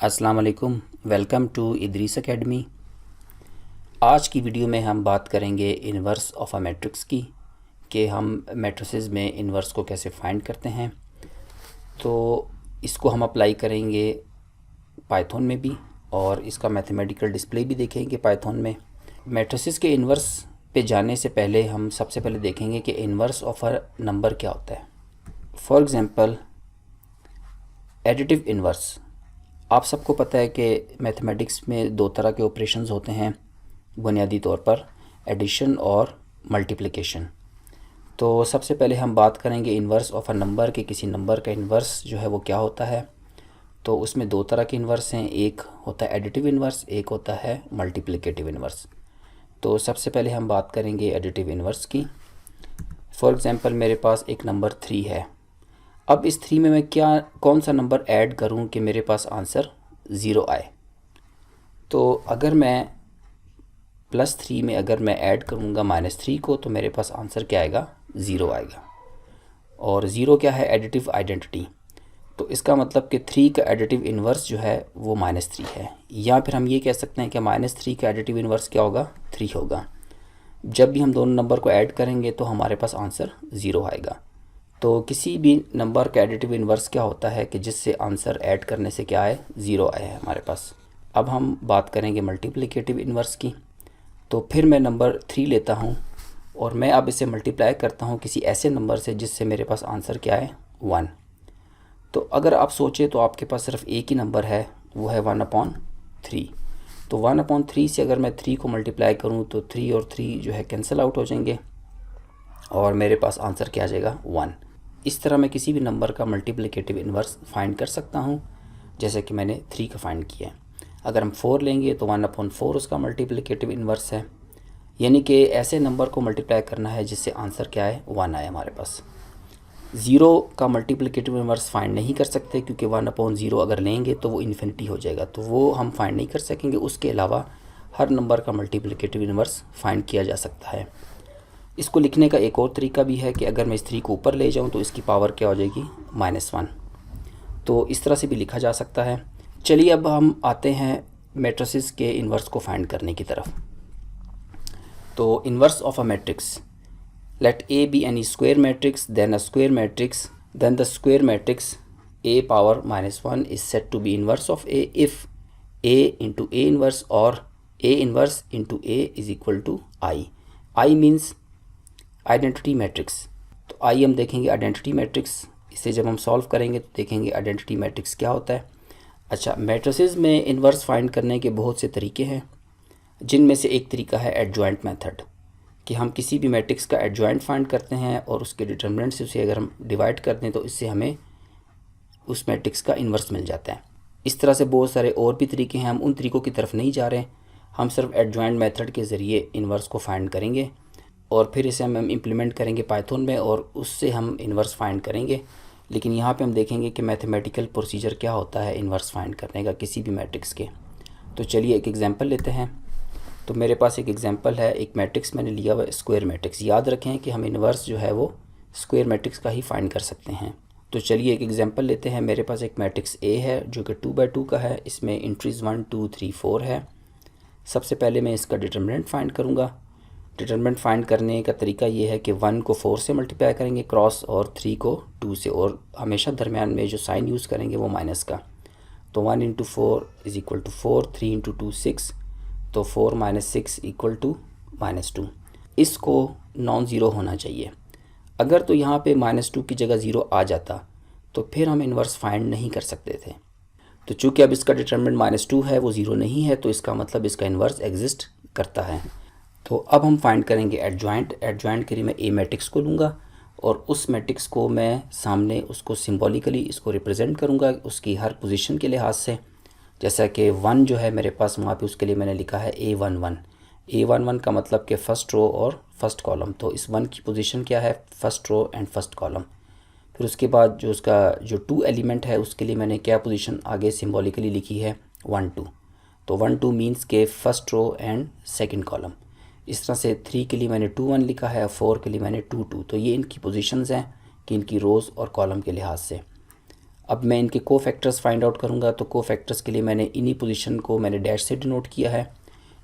अस्सलाम वालेकुम। Welcome to Idris Academy. आज की वीडियो में हम बात करेंगे इन्वर्स ऑफ अ मैट्रिक्स की, कि हम मैट्रिसेस में इन्वर्स को कैसे फाइंड करते हैं। तो इसको हम अप्लाई करेंगे पाइथन में भी, और इसका मैथमेटिकल डिस्प्ले भी देखेंगे पाइथन में। मैट्रिसेस के इन्वर्स पे जाने से पहले हम सबसे पहले देखेंगे कि इन्वर्स ऑफ अ नंबर क्या होता है। For example, additive inverse. आप सबको पता है कि मैथमेटिक्स में दो तरह के ऑपरेशंस होते हैं बुनियादी तौर पर, एडिशन और मल्टीप्लिकेशन। तो सबसे पहले हम बात करेंगे इन्वर्स ऑफ अ नंबर, के किसी नंबर का इन्वर्स जो है वो क्या होता है। तो उसमें दो तरह के इन्वर्स हैं, एक होता है एडिटिव इन्वर्स, एक होता है मल्टीप्लिकेटिव इन्वर्स। तो सबसे पहले हम बात करेंगे एडिटिव इन्वर्स की। फॉर एग्ज़ाम्पल, मेरे पास एक नंबर 3 है। अब इस 3 में मैं कौन सा नंबर ऐड करूं कि मेरे पास आंसर 0 आए। तो अगर मैं +3 में अगर मैं ऐड करूंगा -3 को, तो मेरे पास आंसर क्या आएगा? 0 आएगा। और 0 क्या है? Additive identity. तो इसका मतलब कि 3 का एडिटिव इन्वर्स जो है वो -3 है। या फिर हम ये कह सकते हैं कि -3 का एडिटिव इन्वर्स क्या होगा? 3 होगा। जब भी हम दोनों नंबर को ऐड करेंगे तो हमारे पास आंसर 0 आएगा। तो किसी भी नंबर का एडिटिव इन्वर्स क्या होता है कि जिससे आंसर ऐड करने से क्या आए? 0 आए है हमारे पास। अब हम बात करेंगे मल्टीप्लिकेटिव इन्वर्स की। तो फिर मैं नंबर 3 लेता हूँ और मैं अब इसे मल्टीप्लाई करता हूँ किसी ऐसे नंबर से जिससे मेरे पास आंसर क्या है? 1। तो अगर आप सोचें तो आपके पास सिर्फ एक ही नंबर है, वो है 1/3। तो 1/3 से अगर मैं 3 को मल्टीप्लाई करूँ तो 3 और 3 जो है कैंसिल आउट हो जाएंगे और मेरे पास आंसर क्या आ जाएगा? 1। इस तरह मैं किसी भी नंबर का मल्टीप्लिकेटिव इन्वर्स फाइंड कर सकता हूँ, जैसे कि मैंने 3 का फाइंड किया है। अगर हम 4 लेंगे तो 1/4 उसका मल्टीप्लिकेटिव इन्वर्स है। यानी कि ऐसे नंबर को मल्टीप्लाई करना है जिससे आंसर क्या है? 1 आए हमारे पास। 0 का मल्टीप्लिकेटिव इन्वर्स फाइंड नहीं कर सकते, क्योंकि 1/0 अगर लेंगे तो वो इन्फिनिटी हो जाएगा, तो वो हम फाइंड नहीं कर सकेंगे। उसके अलावा हर नंबर का मल्टीप्लिकेटिव इन्वर्स फाइंड किया जा सकता है। इसको लिखने का एक और तरीका भी है कि अगर मैं इस 3 को ऊपर ले जाऊं तो इसकी पावर क्या हो जाएगी? -1। तो इस तरह से भी लिखा जा सकता है। चलिए अब हम आते हैं मैट्रिसेस के इन्वर्स को फाइंड करने की तरफ। तो inverse of a matrix, let A be any square matrix, then a square matrix, then the square matrix a power -1 is said to be inverse of a if a into a inverse or a inverse into a is equal to I. I means identity matrix. तो आइए हम देखेंगे identity matrix. इसे जब हम solve करेंगे तो देखेंगे आइडेंटिटी मैट्रिक्स क्या होता है। अच्छा, मैट्रिसेस में इन्वर्स फाइंड करने के बहुत से तरीके हैं, जिनमें से एक तरीका है एडजॉइंट मेथड, कि हम किसी भी मैट्रिक्स का एडजॉइंट फाइंड करते हैं और उसके डिटर्मिनेंट से उसे अगर हम डिवाइड कर दें तो इससे हमें उस मैट्रिक्स का इन्वर्स मिल जाता है। इस तरह से बहुत सारे और भी तरीके हैं, हम उन तरीक़ों की तरफ नहीं जा रहे। हम सिर्फ एडजॉइंट मेथड के ज़रिए इन्वर्स को फाइंड करेंगे और फिर इसे हम इम्प्लीमेंट करेंगे पाइथन में और उससे हम इन्वर्स फाइंड करेंगे। लेकिन यहाँ पे हम देखेंगे कि मैथमेटिकल प्रोसीजर क्या होता है इन्वर्स फाइंड करने का किसी भी मैट्रिक्स के। तो चलिए एक एग्जांपल लेते हैं। तो मेरे पास एक एग्जांपल है, एक मैट्रिक्स मैंने लिया हुआ स्क्वायर मैट्रिक्स। याद रखें कि हम इन्वर्स जो है वो स्क्वायर मैट्रिक्स का ही फाइंड कर सकते हैं। तो चलिए एक एग्जांपल लेते हैं। मेरे पास एक मैट्रिक्स ए है जो कि 2x2 का है। इसमें एंट्रीज़ 1 2 3 4 है। सबसे पहले मैं इसका डिटर्मिनेंट फाइंड करूँगा। डिटर्मिनेंट फाइंड करने का तरीका ये है कि 1 को 4 से मल्टीप्लाई करेंगे क्रॉस, और 3 को 2 से, और हमेशा दरमियान में जो साइन यूज़ करेंगे वो माइनस का। तो 1 × 4 = 4, 3 × 2 6, तो 4 - 6 = -2। इसको नॉन ज़ीरो होना चाहिए। अगर तो यहाँ पे -2 की जगह 0 आ जाता तो फिर हम इन्वर्स फाइंड नहीं कर सकते थे। तो चूँकि अब इसका डिटर्मिनेंट -2 है, वो 0 नहीं है, तो इसका मतलब इसका इन्वर्स एग्जिस्ट करता है। तो अब हम फाइंड करेंगे एडजॉइंट। एडजॉइंट के लिए मैं ए मैट्रिक्स को लूँगा और उस मैट्रिक्स को मैं सामने उसको सिंबॉलिकली इसको रिप्रेजेंट करूँगा उसकी हर पोजीशन के लिहाज से। जैसा कि 1 जो है मेरे पास, वहाँ पे उसके लिए मैंने लिखा है A11। A11 का मतलब कि फ़र्स्ट रो और फर्स्ट कॉलम। तो इस 1 की पोजीशन क्या है? First row and first column. फिर उसके बाद जो उसका जो 2 एलिमेंट है उसके लिए मैंने क्या पोजीशन आगे सिंबॉलिकली लिखी है? 1 2। तो 1 2 मीन्स के first row and second column. इस तरह से 3 के लिए मैंने 2 1 लिखा है, 4 के लिए मैंने 2 2। तो ये इनकी पोजीशंस हैं कि इनकी रोज़ और कॉलम के लिहाज से। अब मैं इनके को फैक्टर्स फाइंड आउट करूँगा। तो को फैक्टर्स के लिए मैंने इन्हीं पोजीशन को मैंने डैश से डिनोट किया है।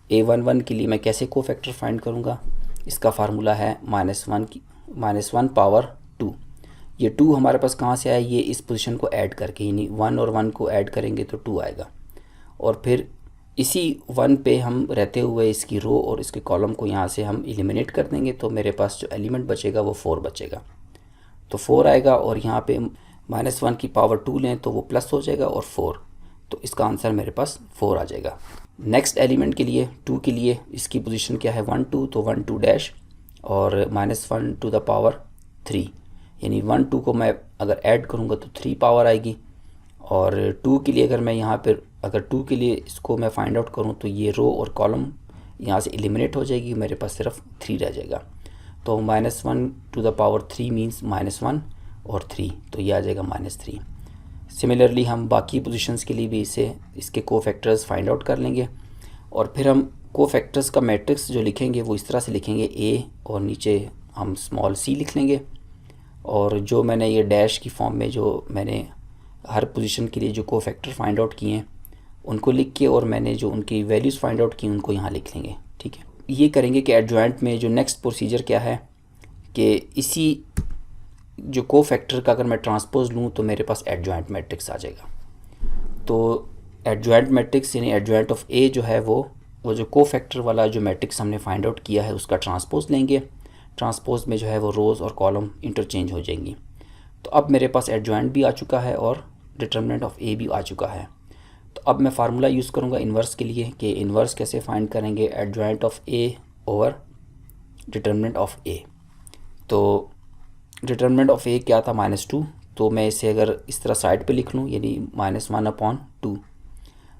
A11 के लिए मैं कैसे को फैक्टर फाइंड करूँगा, इसका फार्मूला है -1 पावर 2। ये 2 हमारे पास कहाँ से आया, ये इस पोजीशन को ऐड करके, यानी 1 और 1 को ऐड करेंगे तो 2 आएगा। और फिर इसी 1 पे हम रहते हुए इसकी रो और इसके कॉलम को यहाँ से हम एलिमिनेट कर देंगे, तो मेरे पास जो एलिमेंट बचेगा वो 4 बचेगा। तो 4 आएगा और यहाँ पे -1 की पावर 2 लें तो वो प्लस हो जाएगा और 4, तो इसका आंसर मेरे पास 4 आ जाएगा। नेक्स्ट एलिमेंट के लिए 2 के लिए इसकी पोजीशन क्या है 1 2, तो 1 2 डैश और -1 टू द पावर 3, यानी 1 2 को मैं अगर ऐड करूँगा तो 3 पावर आएगी। और 2 के लिए अगर मैं यहाँ पर अगर 2 के लिए इसको मैं फाइंड आउट करूँ तो ये रो और कॉलम यहाँ से एलिमिनेट हो जाएगी, मेरे पास सिर्फ 3 रह जाएगा। तो -1 टू द पावर 3 मीन्स -1 और 3, तो ये आ जाएगा -3। सिमिलरली हम बाकी पोजीशंस के लिए भी इसके को फैक्टर्स फाइंड आउट कर लेंगे और फिर हम को फैक्टर्स का मैट्रिक्स जो लिखेंगे वो इस तरह से लिखेंगे, A और नीचे हम स्मॉल c लिख लेंगे। और जो मैंने ये डैश की फॉर्म में जो मैंने हर पोजीशन के लिए जो को फैक्टर फाइंड आउट किए हैं उनको लिख के और मैंने जो उनकी वैल्यूज़ फाइंड आउट की उनको यहाँ लिख लेंगे। ठीक है, ये करेंगे कि एडजॉइंट में जो नेक्स्ट प्रोसीजर क्या है कि इसी जो को फैक्टर का अगर मैं ट्रांसपोज लूँ तो मेरे पास एडजॉइंट मैट्रिक्स आ जाएगा। तो एडजॉइंट मैट्रिक्स यानी एडजॉइंट ऑफ ए जो है वो जो को फैक्टर वाला जो मैट्रिक्स हमने फाइंड आउट किया है उसका ट्रांसपोज लेंगे। ट्रांसपोज में जो है वो रोज़ और कॉलम इंटरचेंज हो जाएंगी। तो अब मेरे पास एडजॉइंट भी आ चुका है और डिटर्मिनेंट ऑफ ए भी आ चुका है। तो अब मैं फार्मूला यूज़ करूँगा इन्वर्स के लिए कि इन्वर्स कैसे फाइंड करेंगे, adjoint of A over determinant of A. तो डिटर्मिनेंट ऑफ ए क्या था -2, तो मैं इसे अगर इस तरह साइड पे लिख लूँ यानी -1/2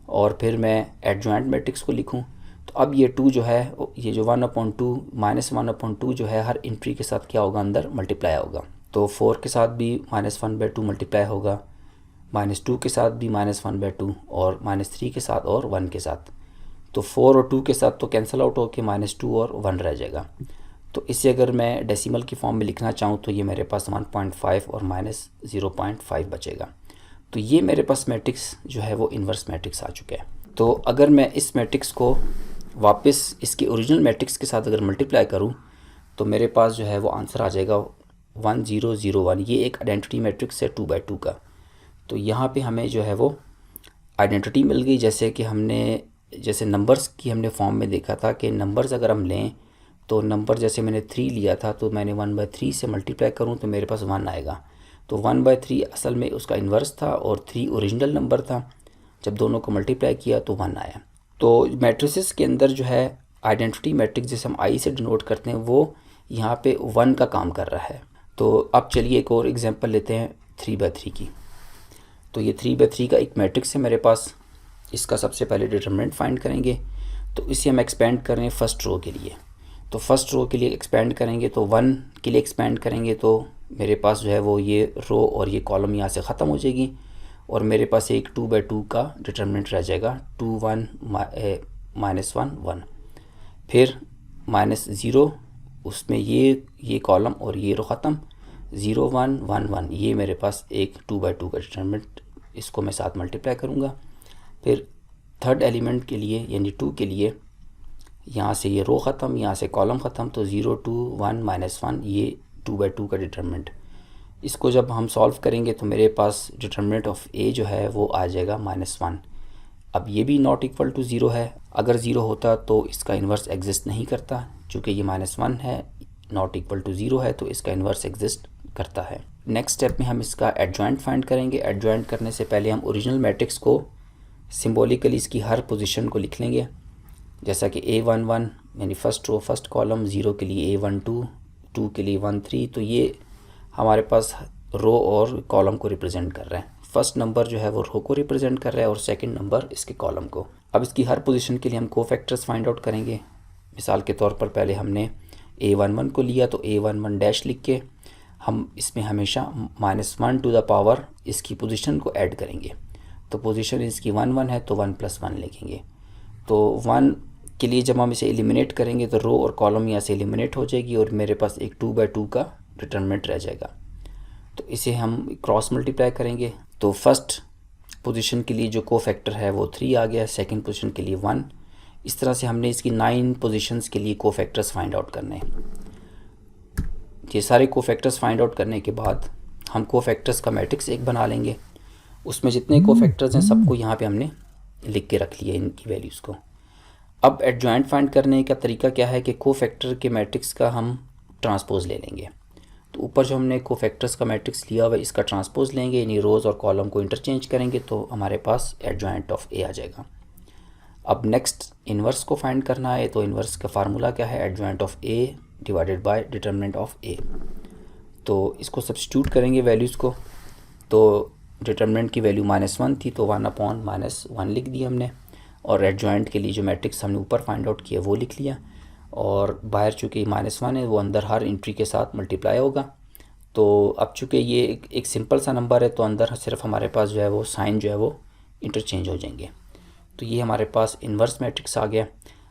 और फिर मैं एडजॉइंट मैट्रिक्स को लिखूँ, तो अब ये 2 जो है ये जो 1/2 -1/2 जो है हर एंट्री के साथ क्या होगा अंदर मल्टीप्लाई होगा। तो 4 के साथ भी -1/2 मल्टीप्लाई होगा, -2 के साथ भी -1/2 और -3 के साथ और 1 के साथ। तो 4 और 2 के साथ तो कैंसिल आउट होकर -2 और 1 रह जाएगा। तो इसे अगर मैं डेसिमल की फॉर्म में लिखना चाहूँ तो ये मेरे पास 1.5 और -0.5 बचेगा। तो ये मेरे पास मैट्रिक्स जो है वो इन्वर्स मैट्रिक्स आ चुका है। तो अगर मैं इस मैट्रिक्स को वापस इसके ओरिजिनल मैट्रिक्स के साथ अगर मल्टीप्लाई करूँ तो मेरे पास जो है वो आंसर आ जाएगा 1 0 0 1। ये एक आइडेंटिटी मैट्रिक्स है 2x2 का। तो यहाँ पे हमें जो है वो आइडेंटिटी मिल गई, जैसे नंबर्स की हमने फॉर्म में देखा था कि नंबर्स अगर हम लें तो नंबर जैसे मैंने 3 लिया था तो मैंने 1/3 से मल्टीप्लाई करूँ तो मेरे पास 1 आएगा। तो 1/3 असल में उसका इन्वर्स था और 3 ओरिजिनल नंबर था, जब दोनों को मल्टीप्लाई किया तो 1 आया। तो मैट्रिसेस के अंदर जो है आइडेंटिटी मैट्रिक्स जिसे हम आई से डिनोट करते हैं वो यहाँ पे 1 का काम कर रहा है। तो अब चलिए एक और एग्जांपल लेते हैं 3/3 की। तो ये 3/3 का एक मैट्रिक्स है मेरे पास, इसका सबसे पहले डिटरमिनेंट फाइंड करेंगे। तो इसे हम एक्सपेंड कर रहे हैं फर्स्ट रो के लिए। तो फर्स्ट रो के लिए एक्सपेंड करेंगे तो 1 के लिए एक्सपेंड करेंगे तो मेरे पास जो है वो ये रो और ये कॉलम यहाँ से ख़त्म हो जाएगी और मेरे पास एक 2/2 का डिटरमिनेंट रह जाएगा 2 1 -1 1। फिर -0 उसमें ये कॉलम और ये रो ख़त्म 0 1 1 1, ये मेरे पास एक 2/2 का डिटरमिनेंट, इसको मैं साथ मल्टीप्लाई करूँगा। फिर थर्ड एलिमेंट के लिए यानी 2 के लिए यहाँ से ये रो ख़त्म, यहाँ से कॉलम ख़त्म, तो 0 2 1 -1 ये 2/2 का डिटरमिनेंट। इसको जब हम सॉल्व करेंगे तो मेरे पास डिटरमिनेंट ऑफ ए जो है वो आ जाएगा -1। अब ये भी नॉट इक्वल टू 0 है, अगर 0 होता तो इसका इन्वर्स एग्जिस्ट नहीं करता, चूँकि ये -1 है नॉट इक्वल टू 0 है तो इसका इन्वर्स एग्जिस्ट करता है। नेक्स्ट स्टेप में हम इसका एडजॉइंट फाइंड करेंगे। एडजॉइंट करने से पहले हम ओरिजिनल मैट्रिक्स को सिम्बॉलिकली इसकी हर पोजीशन को लिख लेंगे, जैसा कि A11 यानी फर्स्ट रो फर्स्ट कॉलम, 0 के लिए A12, 2 के लिए 1 3। तो ये हमारे पास रो और कॉलम को रिप्रेजेंट कर रहा है। फर्स्ट नंबर जो है वो रो को रिप्रेजेंट कर रहा है और सेकंड नंबर इसके कॉलम को। अब इसकी हर पोजीशन के लिए हम कोफैक्टर्स फाइंड आउट करेंगे। मिसाल के तौर पर पहले हमने A11 को लिया तो A11 डैश लिख के हम इसमें हमेशा -1 टू द पावर इसकी पोजीशन को ऐड करेंगे। तो पोजीशन इसकी 1 1 है तो 1 + 1 लिखेंगे। तो 1 के लिए जब हम इसे एलिमिनेट करेंगे तो रो और कॉलम यहाँ से एलिमिनेट हो जाएगी और मेरे पास एक 2/2 का डिटरमिनेंट रह जाएगा। तो इसे हम क्रॉस मल्टीप्लाई करेंगे तो फर्स्ट पोजीशन के लिए जो कोफैक्टर है वो 3 आ गया, सेकंड पोजीशन के लिए 1। इस तरह से हमने इसकी 9 पोजीशंस के लिए कोफैक्टर्स फाइंड आउट करने हैं। ये सारे कोफैक्टर्स फाइंड आउट करने के बाद हम कोफैक्टर्स का मैट्रिक्स एक बना लेंगे। उसमें जितने कोफैक्टर्स हैं सबको यहाँ पे हमने लिख के रख लिया इनकी वैल्यूज़ को। अब एडजॉइंट फाइंड करने का तरीका क्या है कि कोफैक्टर के मैट्रिक्स का हम ट्रांसपोज ले लेंगे। तो ऊपर जो हमने कोफैक्टर्स का मैट्रिक्स लिया हुआ इसका ट्रांसपोज लेंगे, यानी रोज़ और कॉलम को इंटरचेंज करेंगे तो हमारे पास एडजॉइंट ऑफ ए आ जाएगा। अब नेक्स्ट इन्वर्स को फाइंड करना है, तो इन्वर्स का फार्मूला क्या है, adjoint of A divided by determinant of A. तो इसको सब्स्टिट्यूट करेंगे वैल्यूज़ को, तो डिटर्मिनेंट की वैल्यू -1 थी तो 1/-1 लिख दिया हमने, और एडजॉइंट के लिए जो मैट्रिक्स हमने ऊपर फाइंड आउट किया वो लिख लिया, और बाहर चूँकि -1 है वो अंदर हर एंट्री के साथ मल्टीप्लाई होगा। तो अब चूँकि ये एक सिंपल सा नंबर है तो अंदर सिर्फ हमारे पास जो है वो साइन जो है वो इंटरचेंज हो जाएंगे। तो ये हमारे पास इन्वर्स मैट्रिक्स आ गया।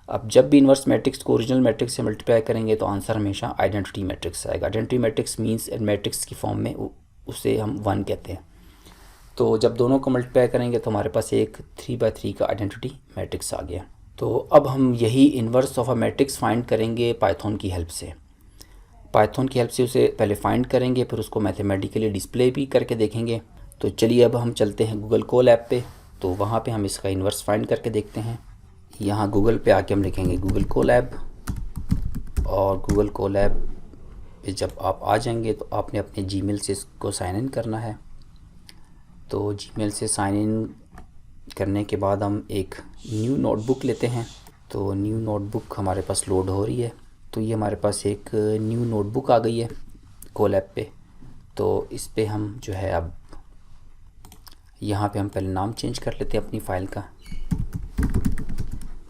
अब जब भी इन्वर्स मैट्रिक्स को ओरिजिनल मैट्रिक्स से मल्टीप्लाई करेंगे तो आंसर हमेशा आइडेंटिटी मैट्रिक्स आएगा। आइडेंटिटी मैट्रिक्स मींस मैट्रिक्स की फॉर्म में उसे हम 1 कहते हैं। तो जब दोनों को मल्टीप्लाई करेंगे तो हमारे पास एक 3/3 का आइडेंटिटी मैट्रिक्स आ गया। तो अब हम यही inverse of a matrix find करेंगे पाइथन की हेल्प से। पाइथन की हेल्प से उसे पहले फाइंड करेंगे, फिर उसको मैथमेटिकली डिस्प्ले भी करके देखेंगे। तो चलिए अब हम चलते हैं गूगल कोलैब पे, तो वहाँ पे हम इसका इन्वर्स फाइंड करके देखते हैं। यहाँ गूगल पे आके हम लिखेंगे गूगल कोलैब, और गूगल कोलैब पे जब आप आ जाएंगे तो आपने अपने जीमेल से इसको साइन इन करना है। तो जीमेल से साइन इन करने के बाद हम एक न्यू नोटबुक लेते हैं। तो न्यू नोटबुक हमारे पास लोड हो रही है। तो ये हमारे पास एक न्यू नोटबुक आ गई है कोलैब पे। तो इस पे हम जो है अब यहाँ पे हम पहले नाम चेंज कर लेते हैं अपनी फ़ाइल का,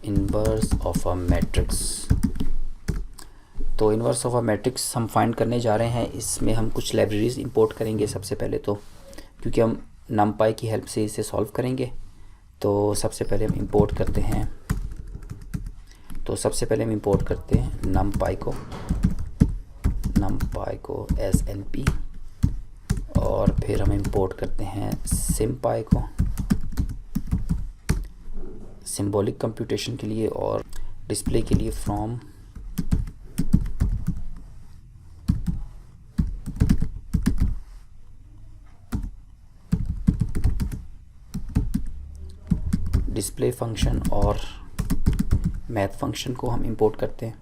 इन्वर्स ऑफ अ मैट्रिक्स। तो इन्वर्स ऑफ अ मैट्रिक्स हम फाइंड करने जा रहे हैं। इसमें हम कुछ लाइब्रेरीज़ इंपोर्ट करेंगे सबसे पहले, तो क्योंकि हम numpy की हेल्प से इसे सॉल्व करेंगे। तो सबसे पहले हम इंपोर्ट करते हैं numpy को SNP, और फिर हम इंपोर्ट करते हैं sympy को सिंबॉलिक कंप्यूटेशन के लिए, और डिस्प्ले के लिए फ्रॉम डिस्प्ले फंक्शन और मैथ फंक्शन को हम इंपोर्ट करते हैं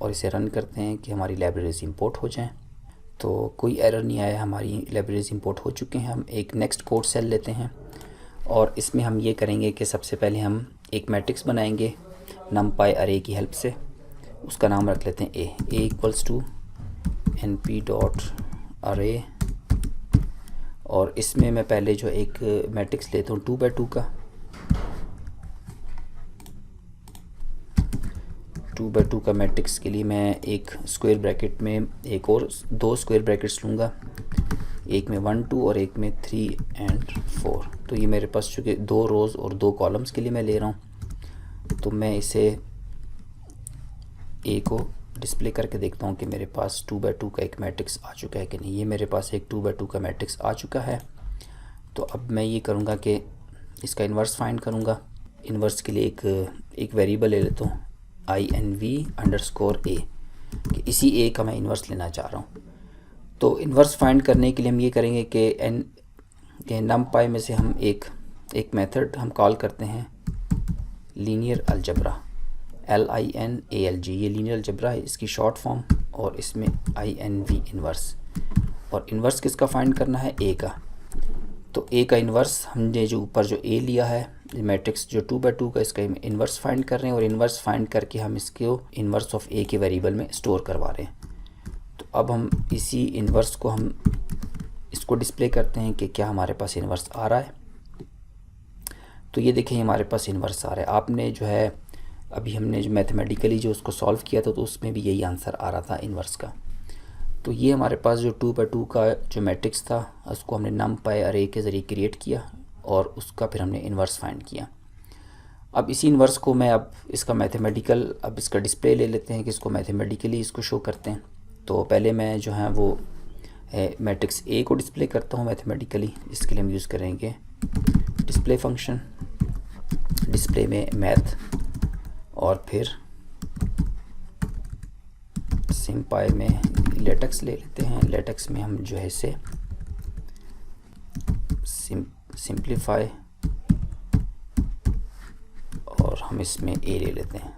और इसे रन करते हैं कि हमारी लाइब्रेरीज इंपोर्ट हो जाएं। तो कोई एरर नहीं आया, हमारी लाइब्रेरीज इंपोर्ट हो चुके हैं। हम एक नेक्स्ट कोड सेल लेते हैं और इसमें हम ये करेंगे कि सबसे पहले हम एक मैट्रिक्स बनाएंगे numpy अरे की हेल्प से। उसका नाम रख लेते हैं a इक्वल्स टू np.array, और इसमें मैं पहले जो एक मैट्रिक्स लेता हूँ 2x2 का। 2x2 का मैट्रिक्स के लिए मैं एक स्क्वायर ब्रैकेट में एक और 2 स्क्वायर ब्रैकेट्स लूँगा, एक में 1 2 और एक में 3 और 4। तो ये मेरे पास चूँकि 2 रोज़ और 2 कॉलम्स के लिए मैं ले रहा हूँ, तो मैं इसे ए को डिस्प्ले करके देखता हूँ कि मेरे पास 2x2 का एक मैट्रिक्स आ चुका है कि नहीं। ये मेरे पास एक 2x2 का मैट्रिक्स आ चुका है। तो अब मैं ये करूँगा कि इसका इन्वर्स फाइंड करूँगा। इन्वर्स के लिए एक वेरिएबल ले लेता हूँ inv_a, कि इसी a का मैं इन्वर्स लेना चाह रहा हूँ। तो इन्वर्स फाइंड करने के लिए हम ये करेंगे कि numpy में से हम एक मेथड हम कॉल करते हैं लीनियर अलजेब्रा, LINALG। ये लीनियर अलजेब्रा है, इसकी शॉर्ट फॉर्म, और इसमें INV इन्वर्स। और इन्वर्स किसका फाइंड करना है, a का। तो a का इन्वर्स हमने जो ऊपर जो a लिया है मैट्रिक्स जो 2x2 का, इसका इन्वर्स फाइंड कर रहे हैं, और इन्वर्स फाइंड करके हम इसको इन्वर्स ऑफ a के वेरिएबल में स्टोर करवा रहे हैं। तो अब हम इसी इन्वर्स को हम इसको डिस्प्ले करते हैं कि क्या हमारे पास इन्वर्स आ रहा है। तो ये देखें हमारे पास इन्वर्स आ रहा है। आपने जो है अभी हमने जो मैथमेटिकली जो उसको सॉल्व किया था तो उसमें भी यही आंसर आ रहा था इन्वर्स का। तो ये हमारे पास जो 2x2 का जो मैट्रिक्स था उसको हमने numpy अरे के ज़रिए क्रिएट किया और उसका फिर हमने इन्वर्स फाइंड किया। अब इसी इन्वर्स को मैं अब इसका डिस्प्ले ले लेते हैं कि इसको मैथमेटिकली इसको शो करते हैं। तो पहले मैं जो है वो मैट्रिक्स ए को डिस्प्ले करता हूँ मैथमेटिकली, जिसके लिए हम यूज़ करेंगे डिस्प्ले फंक्शन। डिस्प्ले में मैथ और फिर सिम्पाई में लेटेक्स ले लेते हैं। लेटेक्स में हम जो है इसे सिंप्लीफाई और हम इसमें ए ले लेते हैं।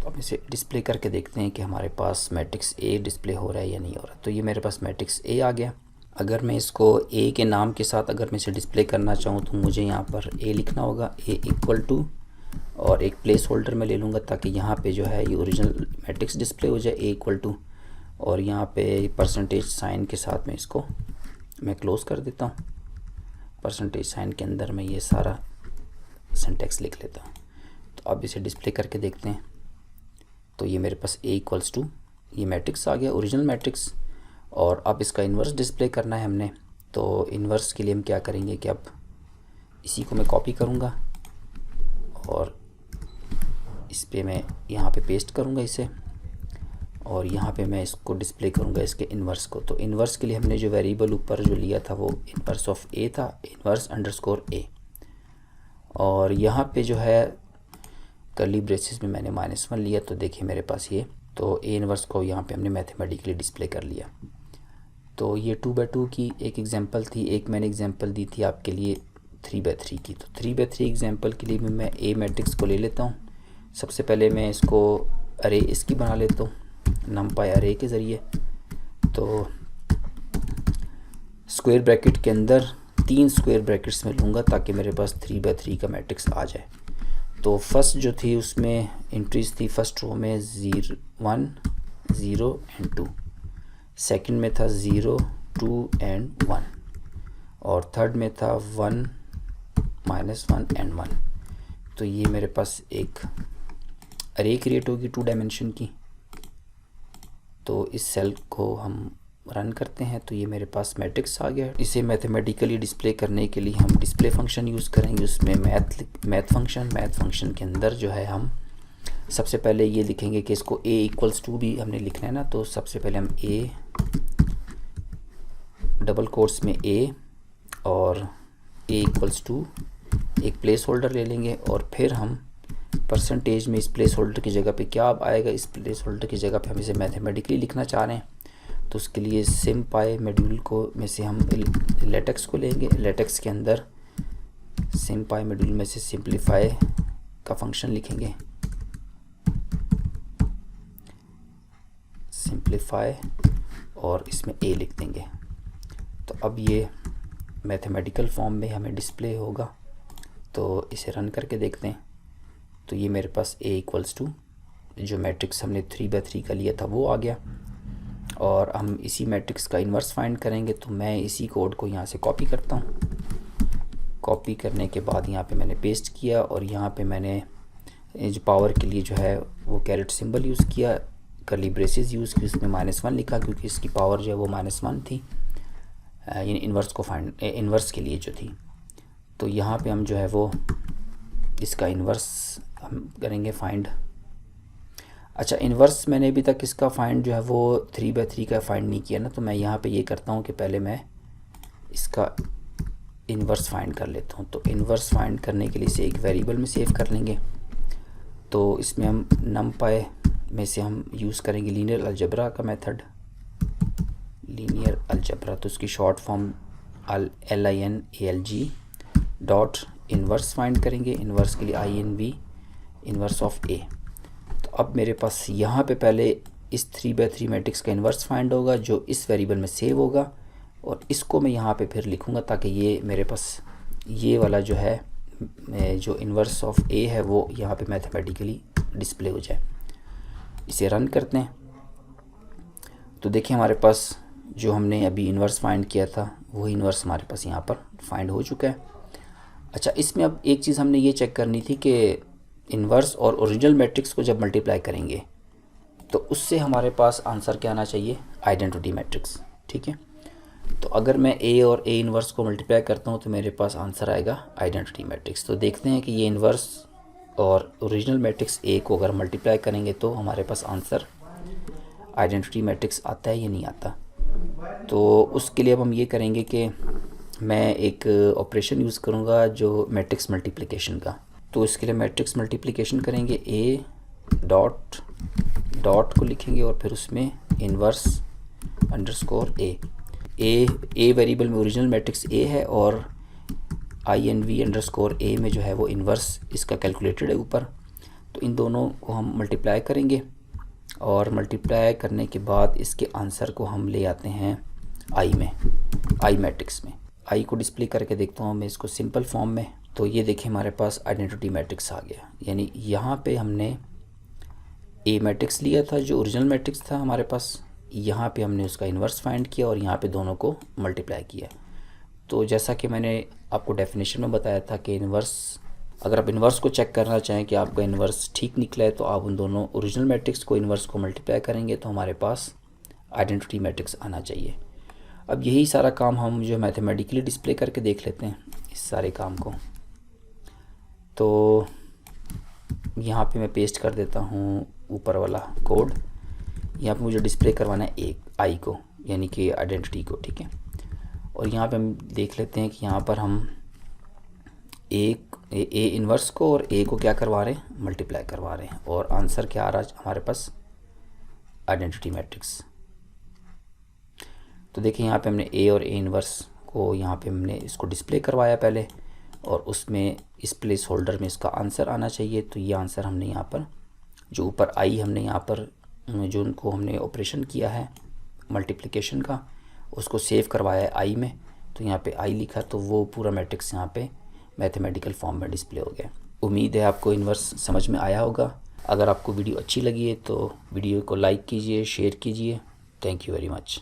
तो अब इसे डिस्प्ले करके देखते हैं कि हमारे पास मैट्रिक्स ए डिस्प्ले हो रहा है या नहीं हो रहा। तो ये मेरे पास मैट्रिक्स ए आ गया। अगर मैं इसको ए के नाम के साथ अगर मैं इसे डिस्प्ले करना चाहूँ तो मुझे यहाँ पर ए लिखना होगा, ए इक्वल टू, और एक प्लेस होल्डर में ले लूँगा ताकि यहाँ पे जो है ये ओरिजिनल मैट्रिक्स डिस्प्ले हो जाए, ए इक्वल टू, और यहाँ पे परसेंटेज साइन के साथ में इसको मैं क्लोज़ कर देता हूँ। परसेंटेज साइन के अंदर मैं ये सारा सिंटैक्स लिख लेता हूँ। तो अब इसे डिस्प्ले करके देखते हैं। तो ये मेरे पास ए इक्वल्स टू, ये मैट्रिक्स आ गया, ओरिजिनल मैट्रिक्स। और अब इसका इन्वर्स डिस्प्ले करना है हमने। तो इन्वर्स के लिए हम क्या करेंगे कि अब इसी को मैं कॉपी करूँगा और इस पे मैं यहाँ पे पेस्ट करूँगा इसे, और यहाँ पे मैं इसको डिस्प्ले करूँगा इसके इन्वर्स को। तो इन्वर्स के लिए हमने जो वेरिएबल ऊपर जो लिया था वो इन्वर्स ऑफ ए था, इन्वर्स अंडरस्कोर ए। और यहाँ पे जो है कर्ली ब्रेसेस में मैंने -1 लिया, तो देखिए मेरे पास ये, तो ए इन्वर्स को यहाँ पे हमने मैथमेटिकली डिस्प्ले कर लिया। तो ये 2x2 की एक एग्जांपल थी। एक मैंने एग्जांपल दी थी आपके लिए 3x3 की। तो 3x3 एग्जांपल के लिए मैं ए मैट्रिक्स को ले लेता हूँ। सबसे पहले मैं इसको अरे इसकी बना लेता हूँ नमपाई अरे के ज़रिए। तो स्क्वायर ब्रैकेट के अंदर 3 स्क्वायर ब्रैकेट्स में लूँगा ताकि मेरे पास 3x3 का मैट्रिक्स आ जाए। तो फर्स्ट जो थी उसमें एंट्रीज थी, फर्स्ट रो में 0 1 0 एंड 2, सेकंड में था 0 2 एंड 1, और थर्ड में था 1 -1 एंड 1। तो ये मेरे पास एक अरे क्रिएट होगी 2 डायमेंशन की। तो इस सेल को हम रन करते हैं तो ये मेरे पास मैट्रिक्स आ गया। इसे मैथमेटिकली डिस्प्ले करने के लिए हम डिस्प्ले फंक्शन यूज़ करेंगे, उसमें मैथ फंक्शन के अंदर जो है हम सबसे पहले ये लिखेंगे कि इसको a इक्वल्स टू भी हमने लिखना है ना। तो सबसे पहले हम a डबल कोट्स में a और a इक्वल्स टू एक प्लेस होल्डर ले लेंगे, और फिर हम परसेंटेज में इस प्लेस होल्डर की जगह पे क्या आएगा, इस प्लेस होल्डर की जगह पे हम इसे मैथमेटिकली लिखना चाह रहे हैं। तो उसके लिए सिम्पाई मॉड्यूल को में से हम लेटेक्स को लेंगे। लेटेक्स के अंदर सिम्पाई मॉड्यूल में से सिंप्लीफाई का फंक्शन लिखेंगे, सिंप्लीफाई, और इसमें ए लिख देंगे। तो अब ये मैथमेटिकल फॉर्म में हमें डिस्प्ले होगा। तो इसे रन करके देखते हैं। तो ये मेरे पास a इक्वल्स टू जो मैट्रिक्स हमने 3x3 का लिया था वो आ गया, और हम इसी मैट्रिक्स का इन्वर्स फाइंड करेंगे। तो मैं इसी कोड को यहाँ से कॉपी करता हूँ। कॉपी करने के बाद यहाँ पे मैंने पेस्ट किया, और यहाँ पे मैंने जो पावर के लिए जो है वो कैरेट सिंबल यूज़ किया, कर्ली ब्रेसेस यूज़ की, उसमें -1 लिखा क्योंकि इसकी पावर जो है वो -1 थी, यानी इन्वर्स को फाइंड इन्वर्स के लिए जो थी। तो यहाँ पे हम जो है वो इसका इन्वर्स हम करेंगे फाइंड। अच्छा, इन्वर्स मैंने अभी तक इसका फाइंड जो है वो 3x3 का फाइंड नहीं किया ना। तो मैं यहाँ पे ये करता हूँ कि पहले मैं इसका इन्वर्स फाइंड कर लेता हूँ। तो इन्वर्स फाइंड करने के लिए इसे एक वेरिएबल में सेव कर लेंगे। तो इसमें हम नमपाई में से हम यूज़ करेंगे लीनियर अलजेब्रा का मेथड, लीनियर अलजेब्रा। तो उसकी short form LINALG dot inverse find करेंगे। इन्वर्स के लिए INV इन्वर्स ऑफ A। तो अब मेरे पास यहाँ पे पहले इस 3x3 मैट्रिक्स का इन्वर्स फाइंड होगा जो इस वेरिएबल में सेव होगा, और इसको मैं यहाँ पे फिर लिखूँगा ताकि ये मेरे पास ये वाला जो है जो इन्वर्स ऑफ A है वो यहाँ पे मैथमेटिकली डिस्प्ले हो जाए। इसे रन करते हैं। तो देखिए हमारे पास जो हमने अभी इन्वर्स फाइंड किया था वही इन्वर्स हमारे पास यहाँ पर फाइंड हो चुका है। अच्छा, इसमें अब एक चीज़ हमने ये चेक करनी थी कि इन्वर्स और ओरिजिनल मैट्रिक्स को जब मल्टीप्लाई करेंगे तो उससे हमारे पास आंसर क्या आना चाहिए, आइडेंटिटी मैट्रिक्स। ठीक है, तो अगर मैं A और A इन्वर्स को मल्टीप्लाई करता हूँ तो मेरे पास आंसर आएगा आइडेंटिटी मैट्रिक्स। तो देखते हैं कि ये इन्वर्स और ओरिजिनल मैट्रिक्स A को अगर मल्टीप्लाई करेंगे तो हमारे पास आंसर आइडेंटिटी मैट्रिक्स आता है या नहीं आता। तो उसके लिए अब हम ये करेंगे कि मैं एक ऑपरेशन यूज़ करूँगा जो मैट्रिक्स मल्टीप्लिकेशन का। तो इसके लिए मैट्रिक्स मल्टीप्लिकेशन करेंगे, ए डॉट डॉट को लिखेंगे और फिर उसमें इन्वर्स अंडरस्कोर ए वेरिएबल में ओरिजिनल मैट्रिक्स ए है और INV अंडरस्कोर ए में जो है वो इन्वर्स इसका कैलकुलेटेड है ऊपर। तो इन दोनों को हम मल्टीप्लाई करेंगे और मल्टीप्लाई करने के बाद इसके आंसर को हम ले आते हैं आई मैट्रिक्स में। आई को डिस्प्ले करके देखता हूँ मैं इसको सिंपल फॉर्म में। तो ये देखें हमारे पास आइडेंटिटी मैट्रिक्स आ गया, यानी यहाँ पे हमने ए मैट्रिक्स लिया था जो ओरिजिनल मैट्रिक्स था हमारे पास, यहाँ पे हमने उसका इन्वर्स फाइंड किया और यहाँ पे दोनों को मल्टीप्लाई किया। तो जैसा कि मैंने आपको डेफिनेशन में बताया था कि इन्वर्स, अगर आप इन्वर्स को चेक करना चाहें कि आपका इन्वर्स ठीक निकला है तो आप उन दोनों ओरिजिनल मैट्रिक्स को इन्वर्स को मल्टीप्लाई करेंगे तो हमारे पास आइडेंटिटी मैट्रिक्स आना चाहिए। अब यही सारा काम हम जो मैथमेटिकली डिस्प्ले करके देख लेते हैं इस सारे काम को। तो यहाँ पे मैं पेस्ट कर देता हूँ ऊपर वाला कोड। यहाँ पे मुझे डिस्प्ले करवाना है एक आई को, यानी कि आइडेंटिटी को, ठीक है। और यहाँ पे हम देख लेते हैं कि यहाँ पर हम ए इन्वर्स को और ए को क्या करवा रहे हैं, मल्टीप्लाई करवा रहे हैं, और आंसर क्या आ रहा है हमारे पास, आइडेंटिटी मैट्रिक्स। तो देखिए यहाँ पे हमने ए और ए इन्वर्स को यहाँ पे हमने इसको डिस्प्ले करवाया पहले, और उसमें इस प्लेस होल्डर में इसका आंसर आना चाहिए। तो ये आंसर हमने यहाँ पर जो ऊपर आई हमने यहाँ पर जो उनको हमने ऑपरेशन किया है मल्टीप्लिकेशन का उसको सेव करवाया है आई में। तो यहाँ पे आई लिखा तो वो पूरा मैट्रिक्स यहाँ पे मैथमेटिकल फॉर्म में डिस्प्ले हो गया। उम्मीद है आपको इन्वर्स समझ में आया होगा। अगर आपको वीडियो अच्छी लगी है तो वीडियो को लाइक कीजिए, शेयर कीजिए। Thank you very much.